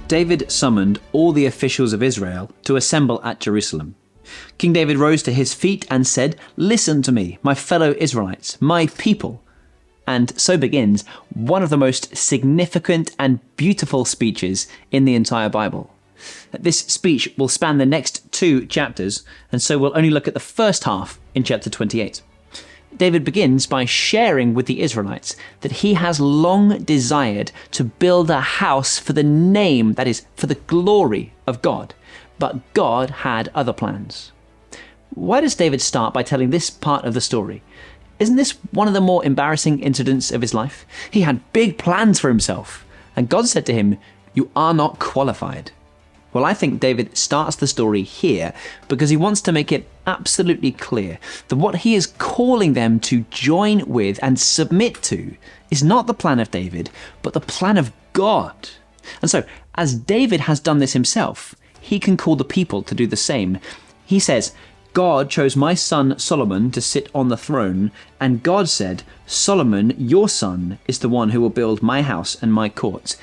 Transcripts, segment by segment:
David summoned all the officials of Israel to assemble at Jerusalem. King David rose to his feet and said, "Listen to me, my fellow Israelites, my people." And so begins one of the most significant and beautiful speeches in the entire Bible. This speech will span the next 2 chapters, and so we'll only look at the first half in chapter 28. David begins by sharing with the Israelites that he has long desired to build a house for the name, that is, for the glory of God. But God had other plans. Why does David start by telling this part of the story? Isn't this one of the more embarrassing incidents of his life? He had big plans for himself, and God said to him, "You are not qualified." Well, I think David starts the story here because he wants to make it absolutely clear that what he is calling them to join with and submit to is not the plan of David, but the plan of God. And so, as David has done this himself, he can call the people to do the same. He says, "God chose my son Solomon to sit on the throne, and God said, 'Solomon, your son, is the one who will build my house and my courts.'"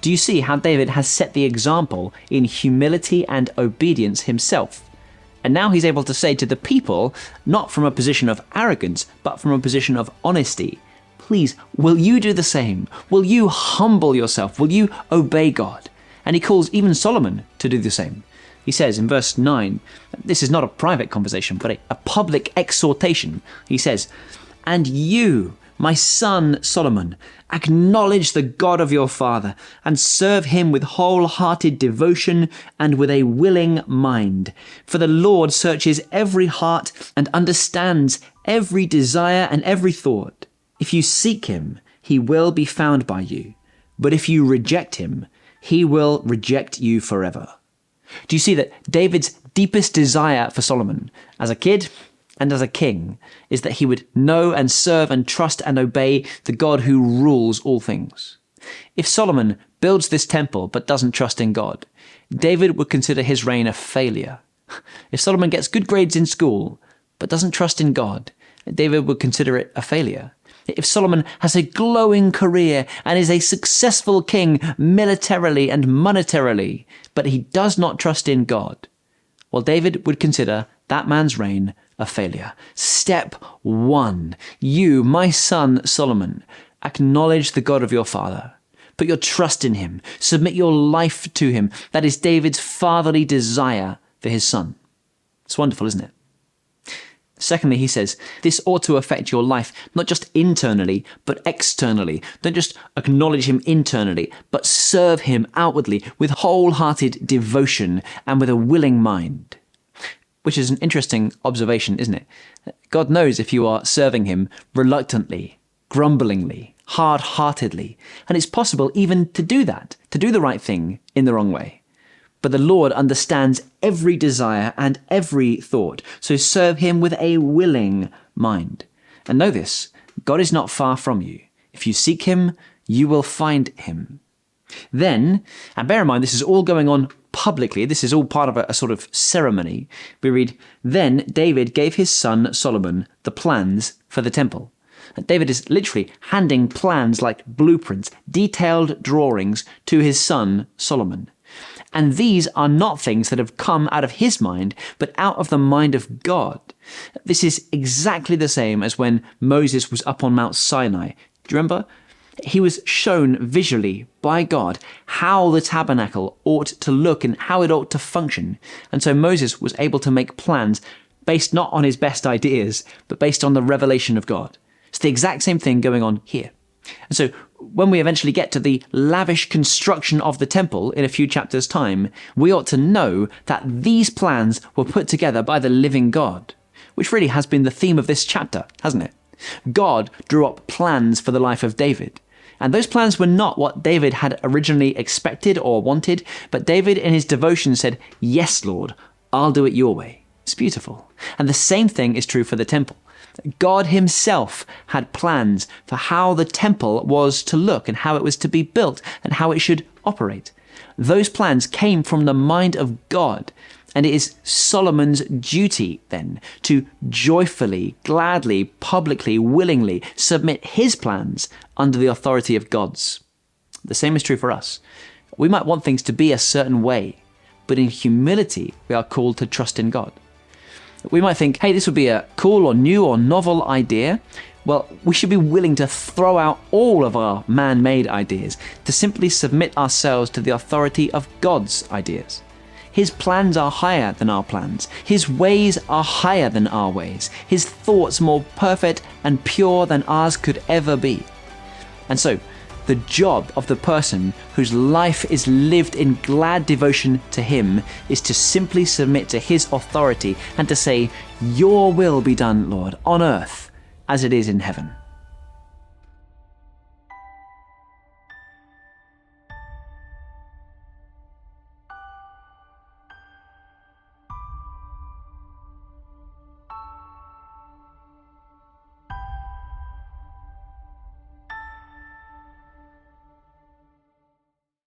Do you see how David has set the example in humility and obedience himself? And now he's able to say to the people, not from a position of arrogance, but from a position of honesty, "Please, will you do the same? Will you humble yourself? Will you obey God?" And he calls even Solomon to do the same. He says in verse 9, this is not a private conversation, but a public exhortation. He says, "And you, my son Solomon, acknowledge the God of your father and serve him with wholehearted devotion and with a willing mind. For the Lord searches every heart and understands every desire and every thought. If you seek him, he will be found by you. But if you reject him, he will reject you forever." Do you see that David's deepest desire for Solomon, as a kid and as a king, is that he would know and serve and trust and obey the God who rules all things? If Solomon builds this temple but doesn't trust in God, David would consider his reign a failure. If Solomon gets good grades in school but doesn't trust in God, David would consider it a failure. If Solomon has a glowing career and is a successful king militarily and monetarily, but he does not trust in God, well, David would consider that man's reign a failure. Step 1, you, my son Solomon, acknowledge the God of your father. Put your trust in him. Submit your life to him. That is David's fatherly desire for his son. It's wonderful, isn't it? Secondly, he says, this ought to affect your life, not just internally, but externally. Don't just acknowledge him internally, but serve him outwardly with wholehearted devotion and with a willing mind. Which is an interesting observation, isn't it? God knows if you are serving him reluctantly, grumblingly, hard-heartedly, and it's possible even to do that, to do the right thing in the wrong way. But the Lord understands every desire and every thought, so serve him with a willing mind. And know this, God is not far from you. If you seek him, you will find him. Then, and bear in mind, this is all going on publicly, this is all part of a sort of ceremony. We read, "Then David gave his son Solomon the plans for the temple." And David is literally handing plans like blueprints, detailed drawings to his son Solomon. And these are not things that have come out of his mind, but out of the mind of God. This is exactly the same as when Moses was up on Mount Sinai. Do you remember? He was shown visually by God how the tabernacle ought to look and how it ought to function. And so Moses was able to make plans based not on his best ideas, but based on the revelation of God. It's the exact same thing going on here. And so when we eventually get to the lavish construction of the temple in a few chapters' time, we ought to know that these plans were put together by the living God, which really has been the theme of this chapter, hasn't it? God drew up plans for the life of David. And those plans were not what David had originally expected or wanted, but David in his devotion said, "Yes, Lord, I'll do it your way." It's beautiful. And the same thing is true for the temple. God himself had plans for how the temple was to look and how it was to be built and how it should operate. Those plans came from the mind of God, and it is Solomon's duty then to joyfully, gladly, publicly, willingly submit his plans under the authority of God's. The same is true for us. We might want things to be a certain way, but in humility, we are called to trust in God. We might think, hey, this would be a cool or new or novel idea. Well, we should be willing to throw out all of our man-made ideas, to simply submit ourselves to the authority of God's ideas. His plans are higher than our plans. His ways are higher than our ways. His thoughts more perfect and pure than ours could ever be. And so, the job of the person whose life is lived in glad devotion to Him is to simply submit to His authority and to say, "Your will be done, Lord, on earth as it is in heaven."